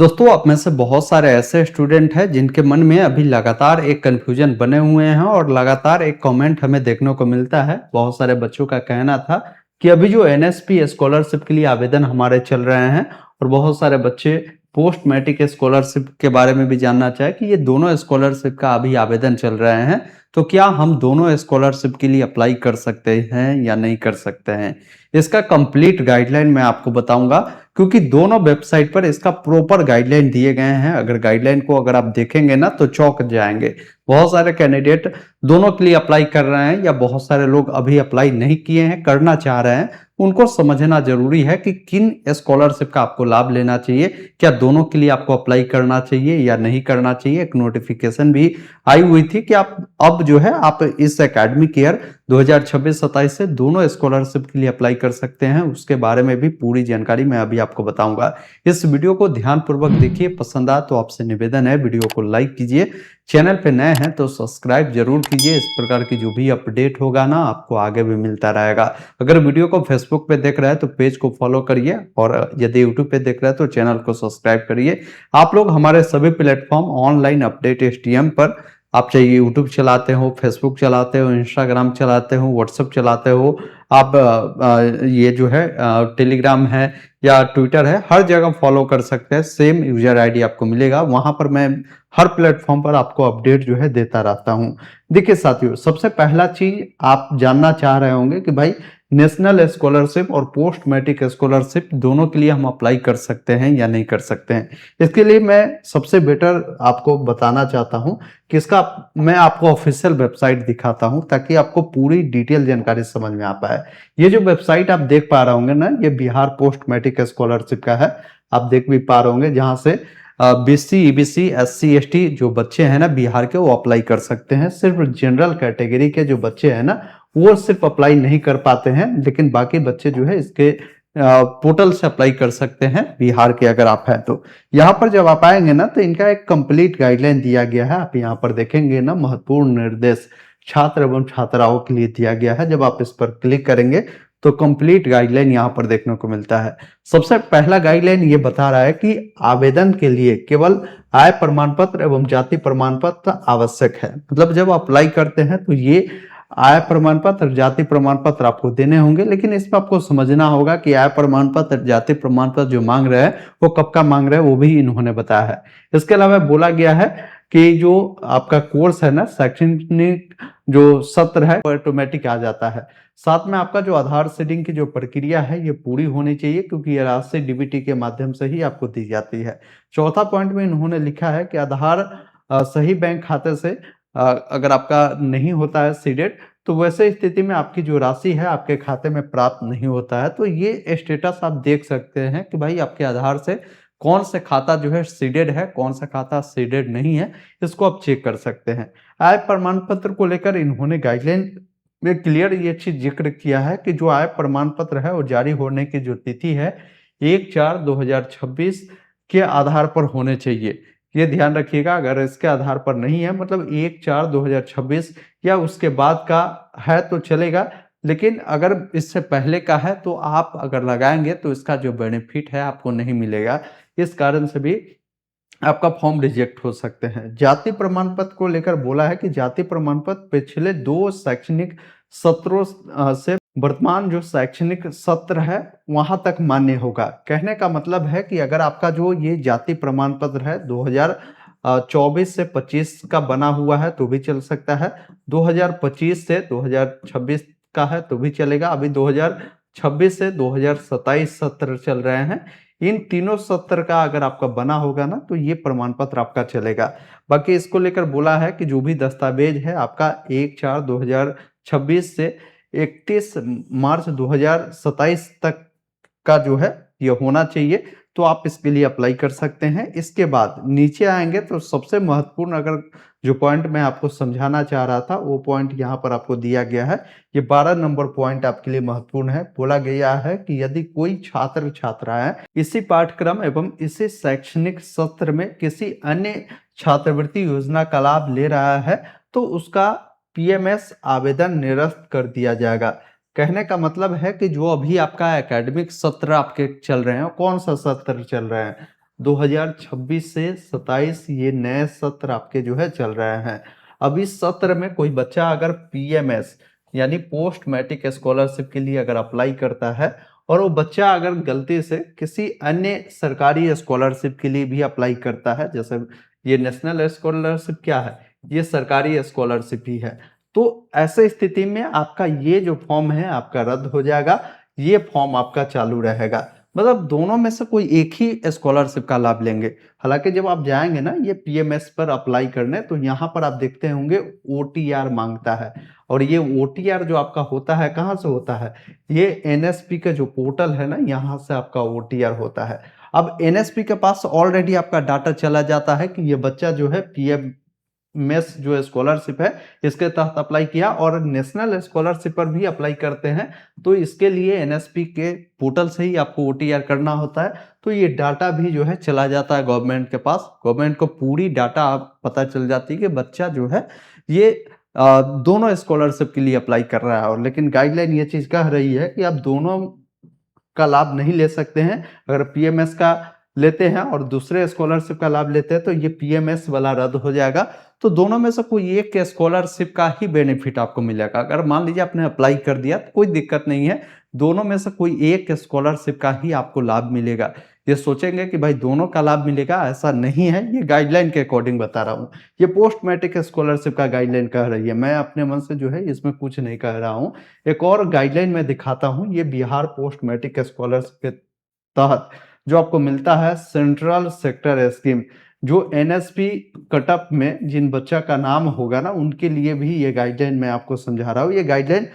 दोस्तों, आप में से बहुत सारे ऐसे स्टूडेंट हैं जिनके मन में अभी लगातार एक कन्फ्यूजन बने हुए हैं और लगातार एक कमेंट हमें देखने को मिलता है। बहुत सारे बच्चों का कहना था कि अभी जो एनएसपी स्कॉलरशिप के लिए आवेदन हमारे चल रहे हैं और बहुत सारे बच्चे पोस्ट मैट्रिक स्कॉलरशिप के बारे में भी जानना चाहे कि ये दोनों स्कॉलरशिप का अभी आवेदन चल रहे हैं, तो क्या हम दोनों स्कॉलरशिप के लिए अप्लाई कर सकते हैं या नहीं कर सकते हैं। इसका कंप्लीट गाइडलाइन मैं आपको बताऊंगा, क्योंकि दोनों वेबसाइट पर इसका प्रॉपर गाइडलाइन दिए गए हैं। अगर गाइडलाइन को अगर आप देखेंगे ना तो चौंक जाएंगे। बहुत सारे कैंडिडेट दोनों के लिए अप्लाई कर रहे हैं या बहुत सारे लोग अभी अप्लाई नहीं किए हैं, करना चाह रहे हैं। उनको समझना जरूरी है कि किन स्कॉलरशिप का आपको लाभ लेना चाहिए, क्या दोनों के लिए आपको अप्लाई करना चाहिए या नहीं करना चाहिए। एक नोटिफिकेशन भी आई हुई थी कि आप अब जो है आप इस एकेडमिक ईयर 2026-27 से दोनों स्कॉलरशिप के लिए अप्लाई कर सकते हैं। उसके बारे में भी पूरी जानकारी मैं अभी आपको बताऊंगा। इस वीडियो को ध्यानपूर्वक देखिए, पसंद आए तो आपसे निवेदन है वीडियो को लाइक कीजिए, चैनल पे नए हैं तो सब्सक्राइब जरूर कीजिए। इस प्रकार की जो भी अपडेट होगा ना आपको आगे भी मिलता रहेगा। अगर वीडियो को फेसबुक पे देख रहे हैं तो पेज को फॉलो करिए और यदि यूट्यूब पे देख रहे हैं तो चैनल को सब्सक्राइब करिए। आप लोग हमारे सभी प्लेटफॉर्म ऑनलाइन अपडेट एसटीएम पर, आप चाहे यूट्यूब चलाते हो, फेसबुक चलाते हो, इंस्टाग्राम चलाते हो, व्हाट्सएप चलाते हो, आप ये जो है टेलीग्राम है या ट्विटर है, हर जगह फॉलो कर सकते हैं। सेम यूजर आईडी आपको मिलेगा, वहां पर मैं हर प्लेटफॉर्म पर आपको अपडेट जो है देता रहता हूं। देखिए साथियों, सबसे पहला चीज आप जानना चाह रहे होंगे कि भाई नेशनल स्कॉलरशिप और पोस्ट मैट्रिक स्कॉलरशिप दोनों के लिए हम अप्लाई कर सकते हैं या नहीं कर सकते हैं। इसके लिए मैं सबसे बेटर आपको बताना चाहता हूं कि इसका मैं आपको ऑफिशियल वेबसाइट दिखाता हूं ताकि आपको पूरी डिटेल जानकारी समझ में आ पाए। ये जो वेबसाइट आप देख पा रहे होंगे ना, ये बिहार पोस्ट मैट्रिक स्कॉलरशिप का है। आप देख भी पा रहे होंगे, जहां से बीसी ईबीसी एससी एसटी जो बच्चे हैं ना बिहार के, वो अप्लाई कर सकते हैं। सिर्फ जनरल कैटेगरी के जो बच्चे हैं ना वो सिर्फ अप्लाई नहीं कर पाते हैं, लेकिन बाकी बच्चे जो है इसके पोर्टल से अप्लाई कर सकते हैं बिहार के अगर आप हैं तो। यहाँ पर जब आप आएंगे ना तो इनका एक कंप्लीट गाइडलाइन दिया गया है। आप यहाँ पर देखेंगे ना, महत्वपूर्ण निर्देश छात्र एवं छात्राओं के लिए दिया गया है। जब आप इस पर क्लिक करेंगे तो कंप्लीट गाइडलाइन यहाँ पर देखने को मिलता है। सबसे पहला गाइडलाइन ये बता रहा है कि आवेदन के लिए केवल आय प्रमाण पत्र एवं जाति प्रमाण पत्र आवश्यक है। मतलब जब अप्लाई करते हैं तो ये आय प्रमाण पत्र, जाति प्रमाण पत्र आपको देने होंगे, लेकिन इसमें आपको समझना होगा कि आय प्रमाण पत्र, जाति प्रमाण पत्र जो मांग रहे हैं वो कब का मांग रहे हैं वो भी इन्होंने बताया है। इसके अलावा बोला गया है कि जो आपका कोर्स है ना, शैक्षणिक जो सत्र है वो ऑटोमेटिक आ जाता है। साथ में आपका जो आधार सीडिंग की जो प्रक्रिया है ये पूरी होनी चाहिए, क्योंकि ये राशि डीबीटी के माध्यम से ही आपको दी जाती है। चौथा पॉइंट में इन्होंने लिखा है कि आधार सही बैंक खाते से अगर आपका नहीं होता है सीडेड, तो वैसे स्थिति में आपकी जो राशि है आपके खाते में प्राप्त नहीं होता है। तो ये स्टेटस आप देख सकते हैं कि भाई आपके आधार से कौन से खाता जो है सीडेड है, कौन सा खाता सीडेड नहीं है, इसको आप चेक कर सकते हैं। आय प्रमाण पत्र को लेकर इन्होंने गाइडलाइन में क्लियर ये चीज जिक्र किया है कि जो आय प्रमाण पत्र है वो जारी होने की जो तिथि है 1/4/2026 के आधार पर होने चाहिए। ये ध्यान रखिएगा, अगर इसके आधार पर नहीं है, मतलब 1/4/2026 या उसके बाद का है तो चलेगा, लेकिन अगर इससे पहले का है तो आप अगर लगाएंगे तो इसका जो बेनिफिट है आपको नहीं मिलेगा। इस कारण से भी आपका फॉर्म रिजेक्ट हो सकते हैं। जाति प्रमाण पत्र को लेकर बोला है कि जाति प्रमाण पत्र पिछले 2 शैक्षणिक सत्रों से वर्तमान जो शैक्षणिक सत्र है वहां तक मान्य होगा। कहने का मतलब है कि अगर आपका जो ये जाति प्रमाण पत्र है 2024 से 25 का बना हुआ है तो भी चल सकता है, 2025 से 2026 का है तो भी चलेगा। अभी 2026 से 2027 सत्र चल रहे हैं। इन तीनों सत्र का अगर आपका बना होगा ना तो ये प्रमाण पत्र आपका चलेगा। बाकी इसको लेकर बोला है कि जो भी दस्तावेज है आपका 1/4/2026 से 31 मार्च 2027 तक का जो है ये होना चाहिए, तो आप इसके लिए अप्लाई कर सकते हैं। इसके बाद नीचे आएंगे तो सबसे महत्वपूर्ण अगर जो पॉइंट मैं आपको समझाना चाह रहा था वो पॉइंट यहाँ पर आपको दिया गया है। ये 12 नंबर पॉइंट आपके लिए महत्वपूर्ण है। बोला गया है कि यदि कोई छात्र छात्राएं इसी पाठ्यक्रम एवं इसी शैक्षणिक सत्र में किसी अन्य छात्रवृत्ति योजना का लाभ ले रहा है तो उसका पीएमएस आवेदन निरस्त कर दिया जाएगा। कहने का मतलब है कि जो अभी आपका एकेडमिक सत्र आपके चल रहे हैं, कौन सा सत्र चल रहे हैं, 2026 से 27 ये नए सत्र आपके जो है चल रहे हैं। अब इस सत्र में कोई बच्चा अगर पीएमएस यानी पोस्ट मैट्रिक स्कॉलरशिप के लिए अगर अप्लाई करता है और वो बच्चा अगर गलती से किसी अन्य सरकारी स्कॉलरशिप के लिए भी अप्लाई करता है, जैसे ये नेशनल स्कॉलरशिप क्या है, ये सरकारी स्कॉलरशिप ही है, तो ऐसे स्थिति में आपका ये जो फॉर्म है आपका रद्द हो जाएगा, ये फॉर्म आपका चालू रहेगा। मतलब दोनों में से कोई एक ही स्कॉलरशिप का लाभ लेंगे। हालांकि जब आप जाएंगे ना ये पीएमएस पर अप्लाई करने, तो यहाँ पर आप देखते होंगे ओटीआर मांगता है, और ये ओटीआर जो आपका होता है कहाँ से होता है, ये एनएसपी का जो पोर्टल है ना, यहाँ से आपका ओटीआर होता है। अब एनएसपी के पास ऑलरेडी आपका डाटा चला जाता है कि ये बच्चा जो है पीएम मेस जो स्कॉलरशिप है इसके तहत अप्लाई किया, और नेशनल स्कॉलरशिप पर भी अप्लाई करते हैं, तो इसके लिए एनएसपी के पोर्टल से ही आपको ओटीआर करना होता है। तो ये डाटा भी जो है चला जाता है गवर्नमेंट के पास, गवर्नमेंट को पूरी डाटा पता चल जाती है कि बच्चा जो है ये दोनों स्कॉलरशिप के लिए अप्लाई कर रहा है। और लेकिन गाइडलाइन ये चीज कह रही है कि आप दोनों का लाभ नहीं ले सकते हैं। अगर पीएमएस का लेते हैं और दूसरे स्कॉलरशिप का लाभ लेते हैं तो ये पीएमएस वाला रद्द हो जाएगा। तो दोनों में से कोई एक स्कॉलरशिप का ही बेनिफिट आपको मिलेगा। अगर मान लीजिए आपने अप्लाई कर दिया तो कोई दिक्कत नहीं है, दोनों में से कोई एक स्कॉलरशिप का ही आपको लाभ मिलेगा। ये सोचेंगे कि भाई दोनों का लाभ मिलेगा, ऐसा नहीं है, ये गाइडलाइन के अकॉर्डिंग बता रहा हूँ। ये पोस्ट मैट्रिक स्कॉलरशिप का गाइडलाइन कह रही है, मैं अपने मन से जो है इसमें कुछ नहीं कह रहा हूँ। एक और गाइडलाइन मैं दिखाता हूँ, ये बिहार पोस्ट मैट्रिक स्कॉलरशिप के तहत जो आपको मिलता है सेंट्रल सेक्टर स्कीम, जो एनएसपी कटअप में जिन बच्चा का नाम होगा ना उनके लिए भी ये गाइडलाइन मैं आपको समझा रहा हूँ। ये गाइडलाइन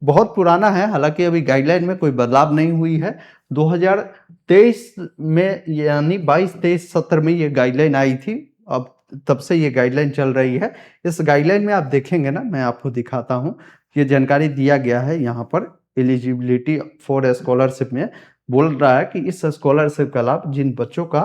बहुत पुराना है, हालांकि अभी गाइडलाइन में कोई बदलाव नहीं हुई है। 2023 में यानी 22-23 सत्र में ये गाइडलाइन आई थी, अब तब से ये गाइडलाइन चल रही है। इस गाइडलाइन में आप देखेंगे ना, मैं आपको दिखाता हूँ, ये जानकारी दिया गया है यहाँ पर एलिजिबिलिटी फॉर स्कॉलरशिप में बोल रहा है कि इस स्कॉलरशिप का लाभ जिन बच्चों का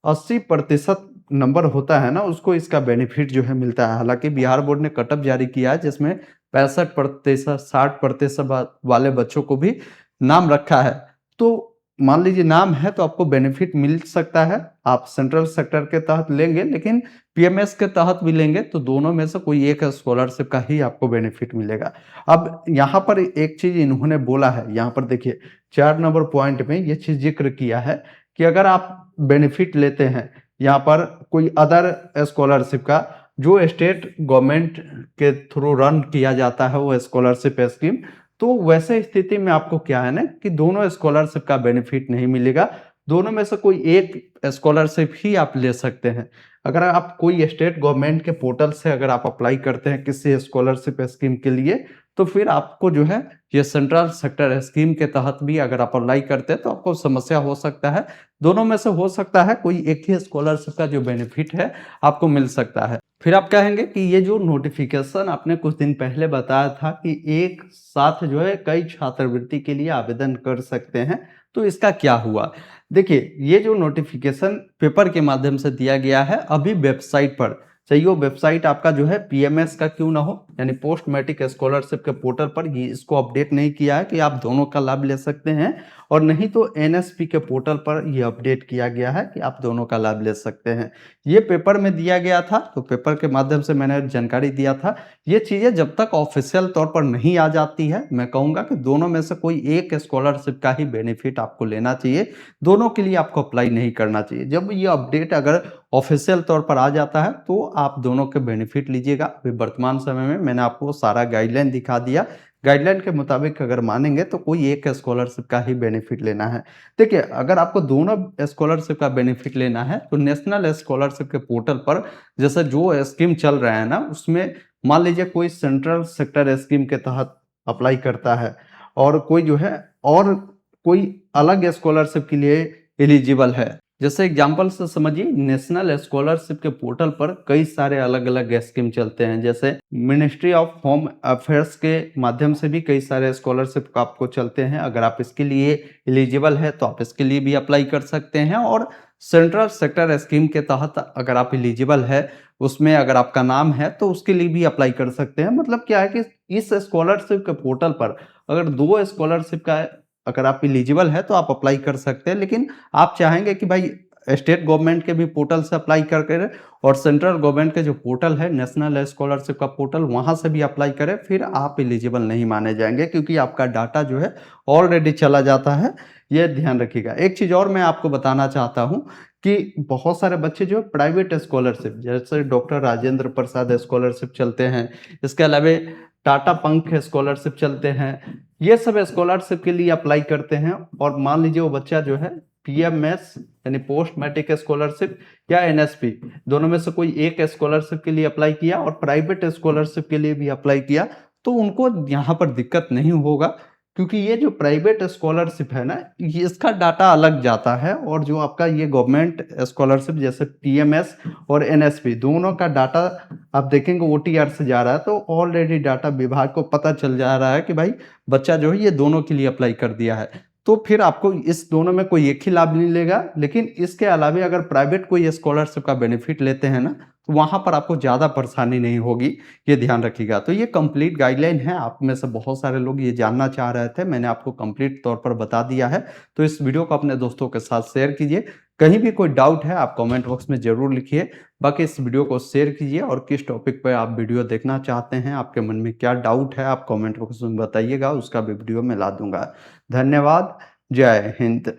80% नंबर होता है ना उसको इसका बेनिफिट जो है मिलता है। हालांकि बिहार बोर्ड ने कटअप जारी किया है जिसमें 65%, 60% वाले बच्चों को भी नाम रखा है। तो मान लीजिए नाम है तो आपको बेनिफिट मिल सकता है, आप सेंट्रल सेक्टर के तहत लेंगे, लेकिन पीएमएस के तहत भी लेंगे तो दोनों में से कोई एक स्कॉलरशिप का ही आपको बेनिफिट मिलेगा। अब यहाँ पर एक चीज इन्होंने बोला है, यहाँ पर देखिए 4 नंबर पॉइंट में ये चीज जिक्र किया है कि अगर आप बेनिफिट लेते हैं यहाँ पर कोई अदर स्कॉलरशिप का जो स्टेट गवर्नमेंट के थ्रू रन किया जाता है वो स्कॉलरशिप स्कीम, तो वैसे स्थिति में आपको क्या है ना कि दोनों स्कॉलरशिप का बेनिफिट नहीं मिलेगा, दोनों में से कोई एक स्कॉलरशिप ही आप ले सकते हैं। अगर आप कोई स्टेट गवर्नमेंट के पोर्टल से अगर आप अप्लाई करते हैं किसी स्कॉलरशिप स्कीम के लिए, तो फिर आपको जो है ये सेंट्रल सेक्टर स्कीम के तहत भी अगर आप अप्लाई करते हैं तो आपको समस्या हो सकता है। दोनों में से हो सकता है कोई एक ही स्कॉलरशिप का जो बेनिफिट है आपको मिल सकता है। फिर आप कहेंगे कि ये जो नोटिफिकेशन आपने कुछ दिन पहले बताया था कि एक साथ जो है कई छात्रवृत्ति के लिए आवेदन कर सकते हैं, तो इसका क्या हुआ? देखिए ये जो नोटिफिकेशन पेपर के माध्यम से दिया गया है, अभी वेबसाइट पर चाहिए, वो वेबसाइट आपका जो है पीएमएस का क्यों ना हो यानी पोस्ट मैट्रिक स्कॉलरशिप के पोर्टल पर ये इसको अपडेट नहीं किया है कि आप दोनों का लाभ ले सकते हैं, और नहीं तो एनएसपी के पोर्टल पर ये अपडेट किया गया है कि आप दोनों का लाभ ले सकते हैं। ये पेपर में दिया गया था, तो पेपर के माध्यम से मैंने जानकारी दिया था। ये चीजें जब तक ऑफिशियल तौर पर नहीं आ जाती है, मैं कहूंगा कि दोनों में से कोई एक स्कॉलरशिप का ही बेनिफिट आपको लेना चाहिए, दोनों के लिए आपको अप्लाई नहीं करना चाहिए। जब ये अपडेट अगर ऑफिशियल तौर पर आ जाता है तो आप दोनों के बेनिफिट लीजिएगा। अभी वर्तमान समय में मैंने आपको सारा गाइडलाइन दिखा दिया, गाइडलाइन के मुताबिक अगर मानेंगे तो कोई एक स्कॉलरशिप का ही बेनिफिट लेना है। देखिए अगर आपको दोनों स्कॉलरशिप का बेनिफिट लेना है तो नेशनल स्कॉलरशिप के पोर्टल पर जैसे जो स्कीम चल रहा है ना, उसमें मान लीजिए कोई सेंट्रल सेक्टर स्कीम के तहत अप्लाई करता है और कोई जो है और कोई अलग स्कॉलरशिप के लिए एलिजिबल है, जैसे एग्जाम्पल से समझिए नेशनल स्कॉलरशिप के पोर्टल पर कई सारे अलग अलग स्कीम चलते हैं, जैसे मिनिस्ट्री ऑफ होम अफेयर्स के माध्यम से भी कई सारे स्कॉलरशिप आपको चलते हैं। अगर आप इसके लिए एलिजिबल है तो आप इसके लिए भी अप्लाई कर सकते हैं, और सेंट्रल सेक्टर स्कीम के तहत अगर आप एलिजिबल है, उसमें अगर आपका नाम है तो उसके लिए भी अप्लाई कर सकते हैं। मतलब क्या है कि इस स्कॉलरशिप के पोर्टल पर अगर दो स्कॉलरशिप का अगर आप एलिजिबल है तो आप अप्लाई कर सकते हैं, लेकिन आप चाहेंगे कि भाई स्टेट गवर्नमेंट के भी पोर्टल से अप्लाई करके और सेंट्रल गवर्नमेंट के जो पोर्टल है नेशनल स्कॉलरशिप का पोर्टल, वहाँ से भी अप्लाई करें, फिर आप एलिजिबल नहीं माने जाएँगे क्योंकि आपका डाटा जो है ऑलरेडी चला जाता है, ये ध्यान रखिएगा। एक चीज़ और मैं आपको बताना चाहता हूँ कि बहुत सारे बच्चे जो प्राइवेट स्कॉलरशिप जैसे डॉक्टर राजेंद्र प्रसाद स्कॉलरशिप चलते हैं, इसके अलावा टाटा पंख स्कॉलरशिप चलते हैं, ये सब स्कॉलरशिप के लिए अप्लाई करते हैं और मान लीजिए वो बच्चा जो है पीएमएस यानी पोस्ट मैट्रिक स्कॉलरशिप या एनएसपी दोनों में से कोई एक स्कॉलरशिप के लिए अप्लाई किया और प्राइवेट स्कॉलरशिप के लिए भी अप्लाई किया, तो उनको यहाँ पर दिक्कत नहीं होगा क्योंकि ये जो प्राइवेट स्कॉलरशिप है ना, ये इसका डाटा अलग जाता है और जो आपका ये गवर्नमेंट स्कॉलरशिप जैसे पीएमएस और एनएसपी दोनों का डाटा आप देखेंगे ओटीआर से जा रहा है, तो ऑलरेडी डाटा विभाग को पता चल जा रहा है कि भाई बच्चा जो है ये दोनों के लिए अप्लाई कर दिया है। तो फिर आपको इस दोनों में कोई एक ही लाभ नहीं मिलेगा, लेकिन इसके अलावा अगर प्राइवेट कोई स्कॉलरशिप का बेनिफिट लेते हैं ना, तो वहाँ पर आपको ज़्यादा परेशानी नहीं होगी, ये ध्यान रखिएगा। तो ये कंप्लीट गाइडलाइन है, आप में से बहुत सारे लोग ये जानना चाह रहे थे, मैंने आपको कंप्लीट तौर पर बता दिया है। तो इस वीडियो को अपने दोस्तों के साथ शेयर कीजिए। कहीं भी कोई डाउट है आप कमेंट बॉक्स में ज़रूर लिखिए। बाकी इस वीडियो को शेयर कीजिए और किस टॉपिक पे आप वीडियो देखना चाहते हैं, आपके मन में क्या डाउट है, आप कमेंट बॉक्स में बताइएगा, उसका भी वीडियो मैं ला दूँगा। धन्यवाद। जय हिंद।